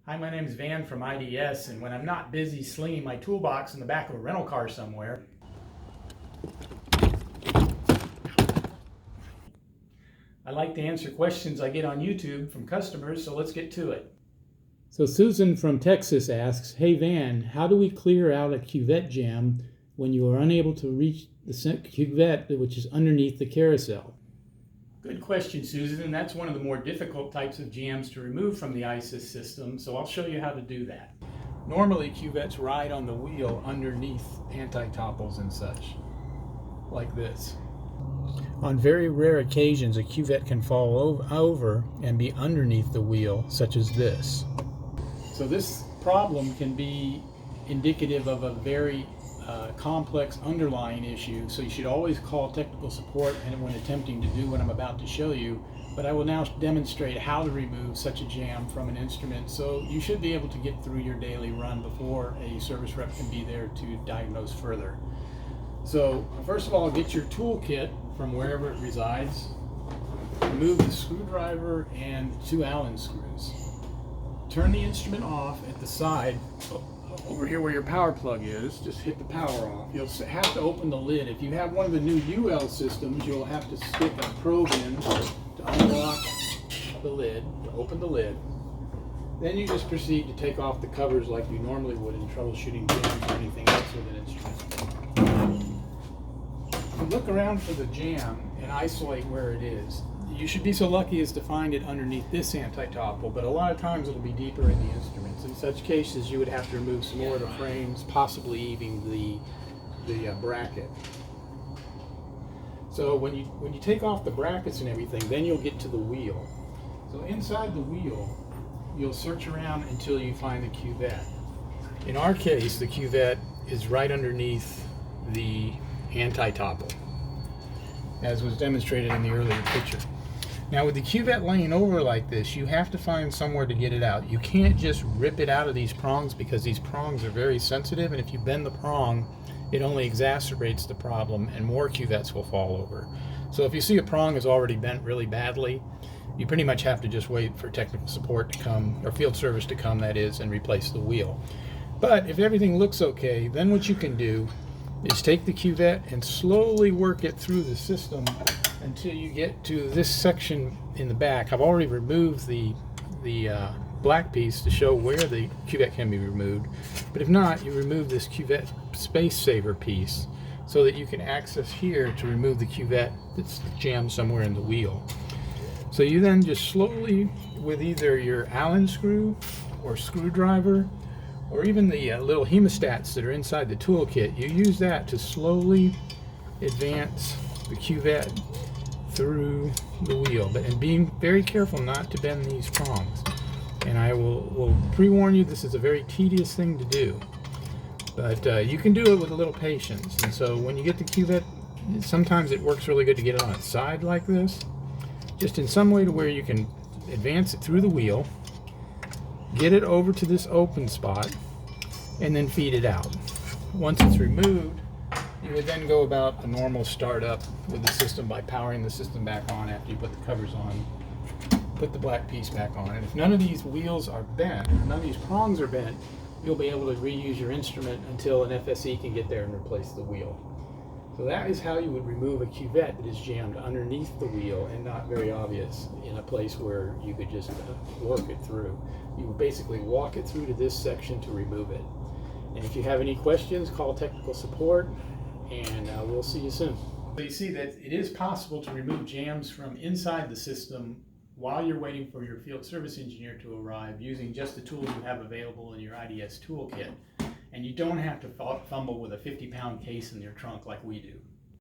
Hi, my name is Van from IDS, and when I'm not busy slinging my toolbox in the back of a rental car somewhere, I like to answer questions I get on YouTube from customers, so let's get to it. So Susan from Texas asks, "Hey Van, how do we clear out a cuvette jam when you are unable to reach the cuvette which is underneath the carousel?" Good question, Susan, and that's one of the more difficult types of jams to remove from the ISIS system, so I'll show you how to do that. Normally, cuvettes ride on the wheel underneath anti-topples and such, like this. On very rare occasions, a cuvette can fall over and be underneath the wheel, such as this. So this problem can be indicative of a very complex underlying issue, so you should always call technical support and when attempting to do what I'm about to show you. But I will now demonstrate how to remove such a jam from an instrument, so you should be able to get through your daily run before a service rep can be there to diagnose further. So first of all, get your toolkit from wherever it resides. Remove the screwdriver and the 2 Allen screws. Turn the instrument off at the side. Over here where your power plug is, just hit the power off. You'll have to open the lid. If you have one of the new UL systems, you'll have to stick a probe in to unlock the lid, to open the lid. Then you just proceed to take off the covers like you normally would in troubleshooting jams or anything else with an instrument. Look around for the jam and isolate where it is. You should be so lucky as to find it underneath this anti-topple, but a lot of times it'll be deeper in the instruments. In such cases, you would have to remove some more of the frames, possibly even the bracket. So when you take off the brackets and everything, then you'll get to the wheel. So inside the wheel, you'll search around until you find the cuvette. In our case, the cuvette is right underneath the anti-topple, as was demonstrated in the earlier picture. Now with the cuvette laying over like this, you have to find somewhere to get it out. You can't just rip it out of these prongs because these prongs are very sensitive, and if you bend the prong, it only exacerbates the problem and more cuvettes will fall over. So if you see a prong is already bent really badly, you pretty much have to just wait for technical support to come, or field service to come, that is, and replace the wheel. But if everything looks okay, then what you can do is take the cuvette and slowly work it through the system until you get to this section in the back. I've already removed the black piece to show where the cuvette can be removed, but if not, you remove this cuvette space saver piece so that you can access here to remove the cuvette that's jammed somewhere in the wheel. So you then just slowly, with either your Allen screw or screwdriver, or even the little hemostats that are inside the toolkit, you use that to slowly advance the cuvette through the wheel, and being very careful not to bend these prongs. And I will pre-warn you, this is a very tedious thing to do, but you can do it with a little patience. And so when you get the cuvette, sometimes it works really good to get it on its side like this, just in some way to where you can advance it through the wheel, get it over to this open spot, and then feed it out. Once it's removed, you would then go about a normal startup with the system by powering the system back on after you put the covers on, put the black piece back on. And if none of these wheels are bent, none of these prongs are bent, you'll be able to reuse your instrument until an FSE can get there and replace the wheel. So that is how you would remove a cuvette that is jammed underneath the wheel and not very obvious in a place where you could just work it through. You would basically walk it through to this section to remove it. And if you have any questions, call technical support, and we'll see you soon. So you see that it is possible to remove jams from inside the system while you're waiting for your field service engineer to arrive using just the tools you have available in your IDS toolkit. And you don't have to fumble with a 50-pound case in your trunk like we do.